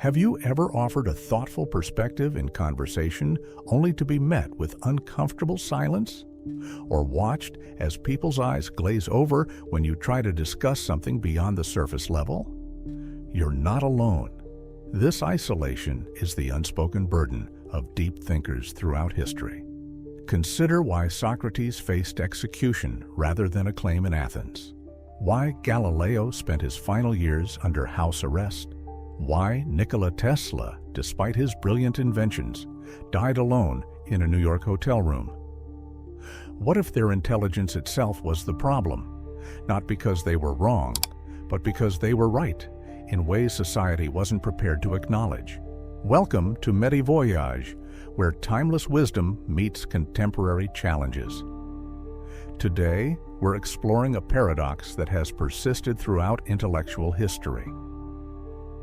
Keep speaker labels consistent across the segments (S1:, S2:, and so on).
S1: Have you ever offered a thoughtful perspective in conversation only to be met with uncomfortable silence? Or watched as people's eyes glaze over when you try to discuss something beyond the surface level? You're not alone. This isolation is the unspoken burden of deep thinkers throughout history. Consider why Socrates faced execution rather than acclaim in Athens. Why Galileo spent his final years under house arrest. Why Nikola Tesla, despite his brilliant inventions, died alone in a New York hotel room. What if their intelligence itself was the problem? Not because they were wrong, but because they were right, in ways society wasn't prepared to acknowledge. Welcome to Medivoyage, where timeless wisdom meets contemporary challenges. Today, we're exploring a paradox that has persisted throughout intellectual history.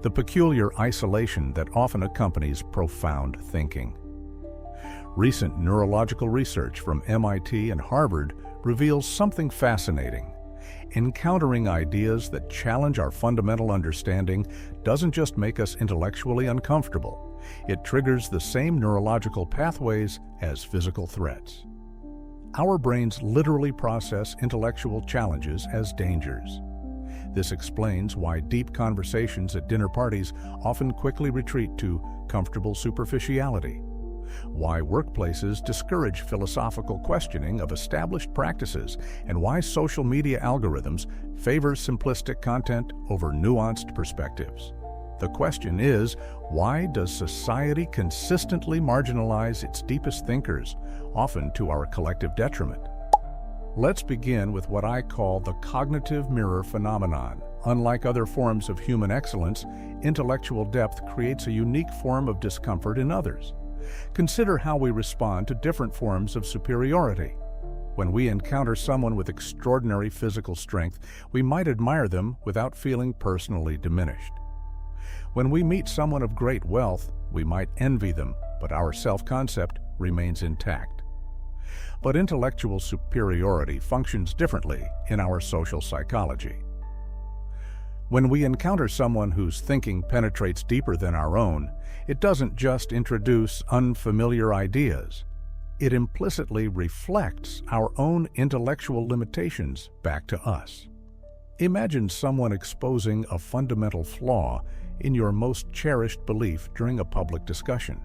S1: The peculiar isolation that often accompanies profound thinking. Recent neurological research from MIT and Harvard reveals something fascinating. Encountering ideas that challenge our fundamental understanding doesn't just make us intellectually uncomfortable, it triggers the same neurological pathways as physical threats. Our brains literally process intellectual challenges as dangers. This explains why deep conversations at dinner parties often quickly retreat to comfortable superficiality, why workplaces discourage philosophical questioning of established practices, and why social media algorithms favor simplistic content over nuanced perspectives. The question is, why does society consistently marginalize its deepest thinkers, often to our collective detriment? Let's begin with what I call the cognitive mirror phenomenon. Unlike other forms of human excellence, intellectual depth creates a unique form of discomfort in others. Consider how we respond to different forms of superiority. When we encounter someone with extraordinary physical strength, we might admire them without feeling personally diminished. When we meet someone of great wealth, we might envy them, but our self-concept remains intact. But intellectual superiority functions differently in our social psychology. When we encounter someone whose thinking penetrates deeper than our own, it doesn't just introduce unfamiliar ideas. It implicitly reflects our own intellectual limitations back to us. Imagine someone exposing a fundamental flaw in your most cherished belief during a public discussion.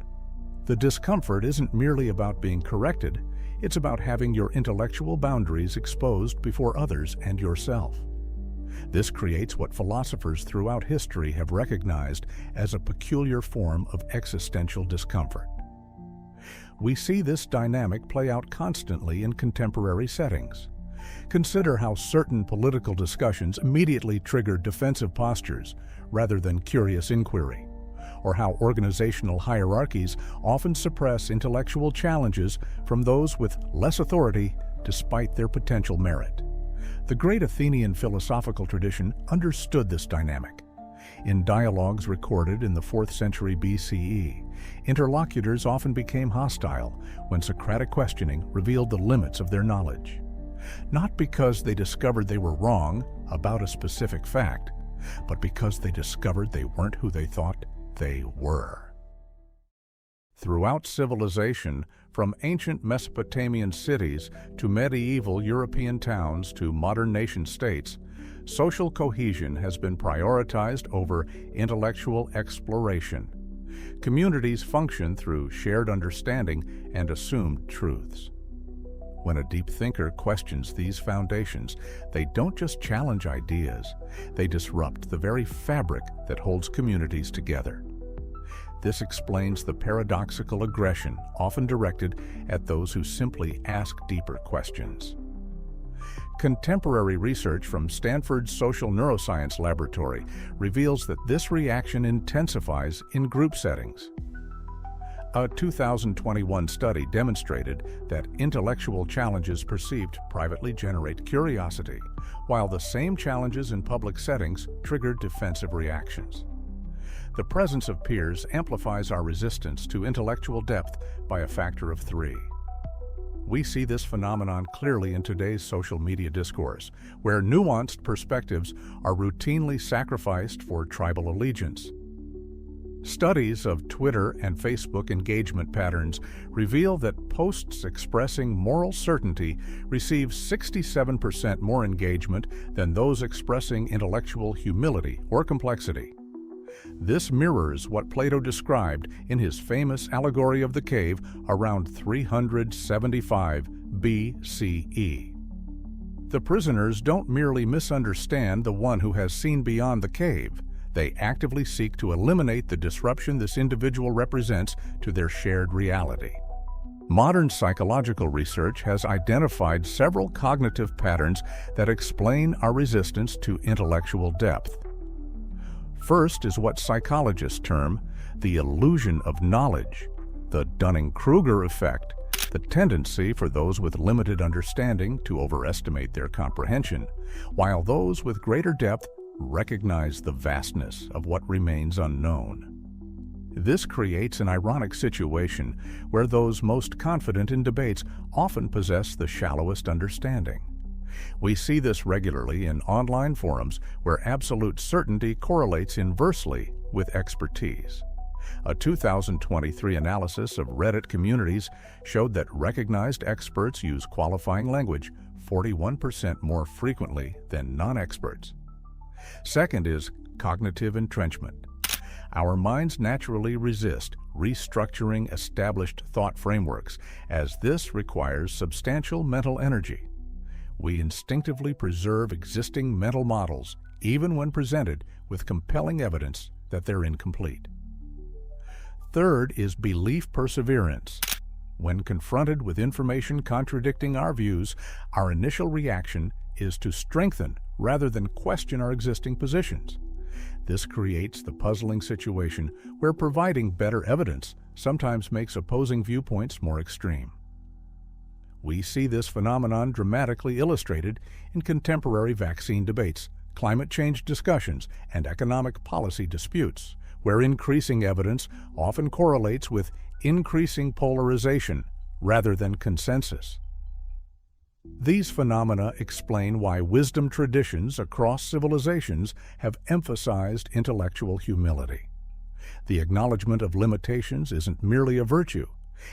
S1: The discomfort isn't merely about being corrected, it's about having your intellectual boundaries exposed before others and yourself. This creates what philosophers throughout history have recognized as a peculiar form of existential discomfort. We see this dynamic play out constantly in contemporary settings. Consider how certain political discussions immediately trigger defensive postures rather than curious inquiry, or how organizational hierarchies often suppress intellectual challenges from those with less authority despite their potential merit. The great Athenian philosophical tradition understood this dynamic. In dialogues recorded in the 4th century BCE, interlocutors often became hostile when Socratic questioning revealed the limits of their knowledge. Not because they discovered they were wrong about a specific fact, but because they discovered they weren't who they thought they were. Throughout civilization, from ancient Mesopotamian cities to medieval European towns to modern nation-states, social cohesion has been prioritized over intellectual exploration. Communities function through shared understanding and assumed truths. When a deep thinker questions these foundations, they don't just challenge ideas, they disrupt the very fabric that holds communities together. This explains the paradoxical aggression often directed at those who simply ask deeper questions. Contemporary research from Stanford's Social Neuroscience Laboratory reveals that this reaction intensifies in group settings. A 2021 study demonstrated that intellectual challenges perceived privately generate curiosity, while the same challenges in public settings triggered defensive reactions. The presence of peers amplifies our resistance to intellectual depth by a factor of 3. We see this phenomenon clearly in today's social media discourse, where nuanced perspectives are routinely sacrificed for tribal allegiance. Studies of Twitter and Facebook engagement patterns reveal that posts expressing moral certainty receive 67% more engagement than those expressing intellectual humility or complexity. This mirrors what Plato described in his famous allegory of the cave around 375 BCE. The prisoners don't merely misunderstand the one who has seen beyond the cave. They actively seek to eliminate the disruption this individual represents to their shared reality. Modern psychological research has identified several cognitive patterns that explain our resistance to intellectual depth. First is what psychologists term the illusion of knowledge, the Dunning-Kruger effect, the tendency for those with limited understanding to overestimate their comprehension, while those with greater depth recognize the vastness of what remains unknown. This creates an ironic situation where those most confident in debates often possess the shallowest understanding. We see this regularly in online forums where absolute certainty correlates inversely with expertise. A 2023 analysis of Reddit communities showed that recognized experts use qualifying language 41% more frequently than non-experts. Second is cognitive entrenchment. Our minds naturally resist restructuring established thought frameworks, as this requires substantial mental energy. We instinctively preserve existing mental models, even when presented with compelling evidence that they're incomplete. Third is belief perseverance. When confronted with information contradicting our views, our initial reaction is to strengthen rather than question our existing positions. This creates the puzzling situation where providing better evidence sometimes makes opposing viewpoints more extreme. We see this phenomenon dramatically illustrated in contemporary vaccine debates, climate change discussions, and economic policy disputes, where increasing evidence often correlates with increasing polarization rather than consensus. These phenomena explain why wisdom traditions across civilizations have emphasized intellectual humility. The acknowledgement of limitations isn't merely a virtue,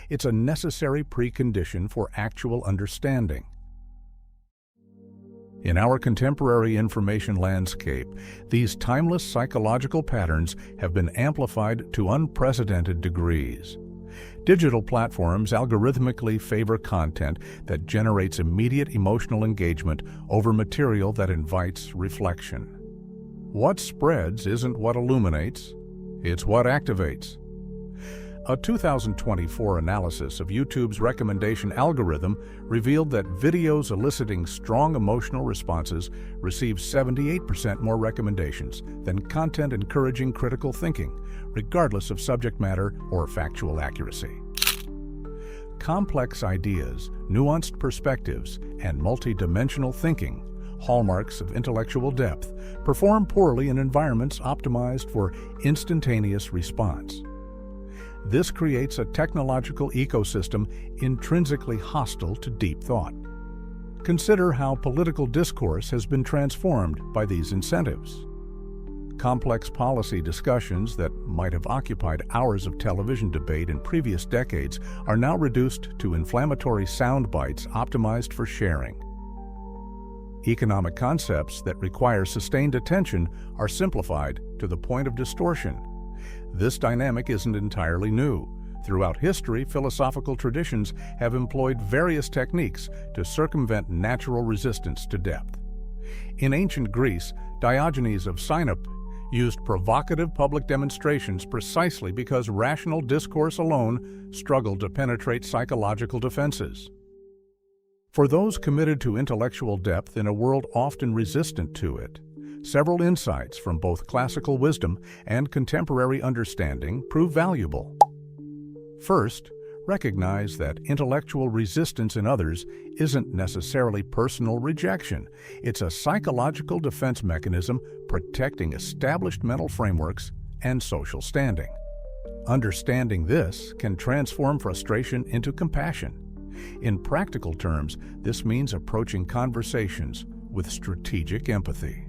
S1: it's a necessary precondition for actual understanding. In our contemporary information landscape, these timeless psychological patterns have been amplified to unprecedented degrees. Digital platforms algorithmically favor content that generates immediate emotional engagement over material that invites reflection. What spreads isn't what illuminates, it's what activates. A 2024 analysis of YouTube's recommendation algorithm revealed that videos eliciting strong emotional responses receive 78% more recommendations than content encouraging critical thinking, regardless of subject matter or factual accuracy. Complex ideas, nuanced perspectives, and multidimensional thinking, hallmarks of intellectual depth, perform poorly in environments optimized for instantaneous response. This creates a technological ecosystem intrinsically hostile to deep thought. Consider how political discourse has been transformed by these incentives. Complex policy discussions that might have occupied hours of television debate in previous decades are now reduced to inflammatory sound bites optimized for sharing. Economic concepts that require sustained attention are simplified to the point of distortion. This dynamic isn't entirely new. Throughout history, philosophical traditions have employed various techniques to circumvent natural resistance to depth. In ancient Greece, Diogenes of Sinope used provocative public demonstrations precisely because rational discourse alone struggled to penetrate psychological defenses. For those committed to intellectual depth in a world often resistant to it, several insights from both classical wisdom and contemporary understanding prove valuable. First, recognize that intellectual resistance in others isn't necessarily personal rejection. It's a psychological defense mechanism protecting established mental frameworks and social standing. Understanding this can transform frustration into compassion. In practical terms, this means approaching conversations with strategic empathy.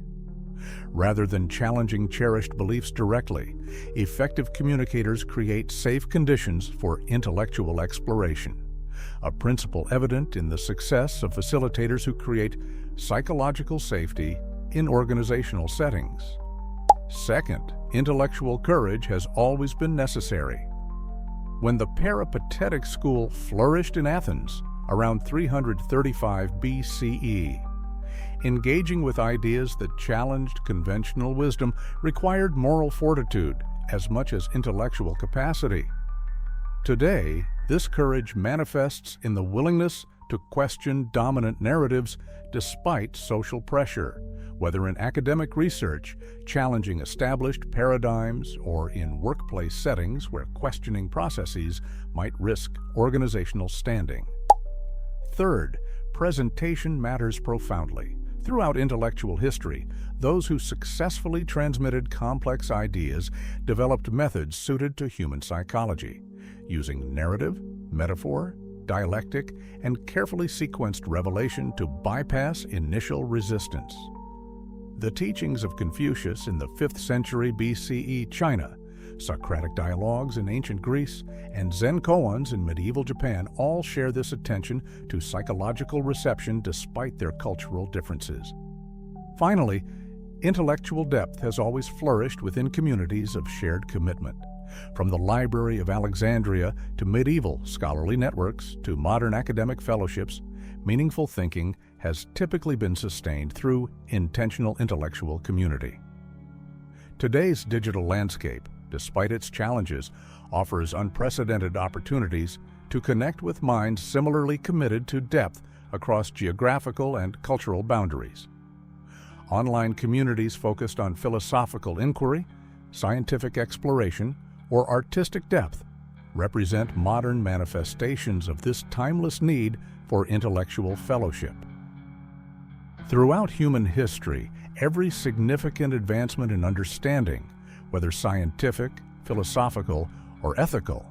S1: Rather than challenging cherished beliefs directly, effective communicators create safe conditions for intellectual exploration, a principle evident in the success of facilitators who create psychological safety in organizational settings. Second, intellectual courage has always been necessary. When the peripatetic school flourished in Athens around 335 BCE, engaging with ideas that challenged conventional wisdom required moral fortitude as much as intellectual capacity. Today, this courage manifests in the willingness to question dominant narratives despite social pressure, whether in academic research, challenging established paradigms, or in workplace settings where questioning processes might risk organizational standing. Third, presentation matters profoundly. Throughout intellectual history, those who successfully transmitted complex ideas developed methods suited to human psychology, using narrative, metaphor, dialectic, and carefully sequenced revelation to bypass initial resistance. The teachings of Confucius in the 5th century BCE China, Socratic dialogues in ancient Greece, and Zen koans in medieval Japan all share this attention to psychological reception despite their cultural differences. Finally, intellectual depth has always flourished within communities of shared commitment. From the Library of Alexandria to medieval scholarly networks to modern academic fellowships, meaningful thinking has typically been sustained through intentional intellectual community. Today's digital landscape, despite its challenges, offers unprecedented opportunities to connect with minds similarly committed to depth across geographical and cultural boundaries. Online communities focused on philosophical inquiry, scientific exploration, or artistic depth represent modern manifestations of this timeless need for intellectual fellowship. Throughout human history, every significant advancement in understanding, whether scientific, philosophical, or ethical,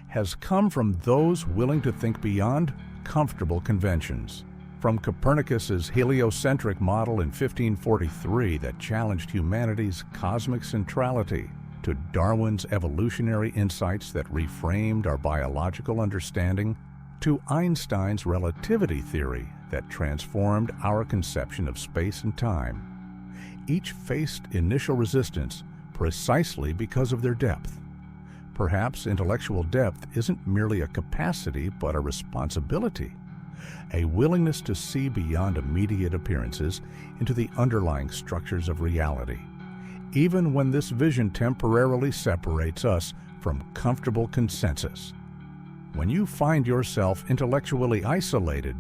S1: has come from those willing to think beyond comfortable conventions. From Copernicus's heliocentric model in 1543 that challenged humanity's cosmic centrality, to Darwin's evolutionary insights that reframed our biological understanding, to Einstein's relativity theory that transformed our conception of space and time, each faced initial resistance precisely because of their depth. Perhaps intellectual depth isn't merely a capacity but a responsibility, a willingness to see beyond immediate appearances into the underlying structures of reality, even when this vision temporarily separates us from comfortable consensus. When you find yourself intellectually isolated,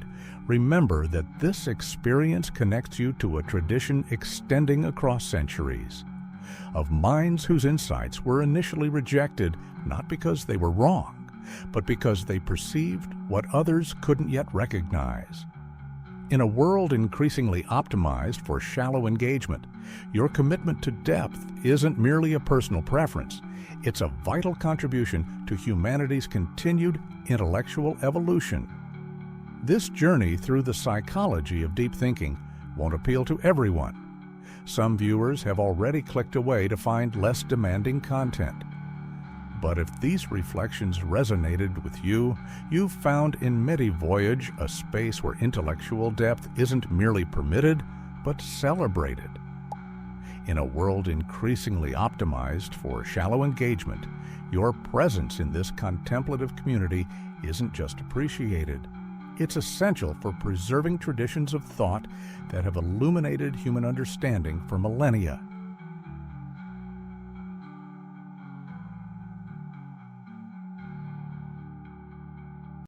S1: remember that this experience connects you to a tradition extending across centuries, of minds whose insights were initially rejected not because they were wrong, but because they perceived what others couldn't yet recognize. In a world increasingly optimized for shallow engagement, your commitment to depth isn't merely a personal preference. It's a vital contribution to humanity's continued intellectual evolution. This journey through the psychology of deep thinking won't appeal to everyone. Some viewers have already clicked away to find less demanding content. But if these reflections resonated with you, you've found in Medivoyage a space where intellectual depth isn't merely permitted, but celebrated. In a world increasingly optimized for shallow engagement, your presence in this contemplative community isn't just appreciated. It's essential for preserving traditions of thought that have illuminated human understanding for millennia.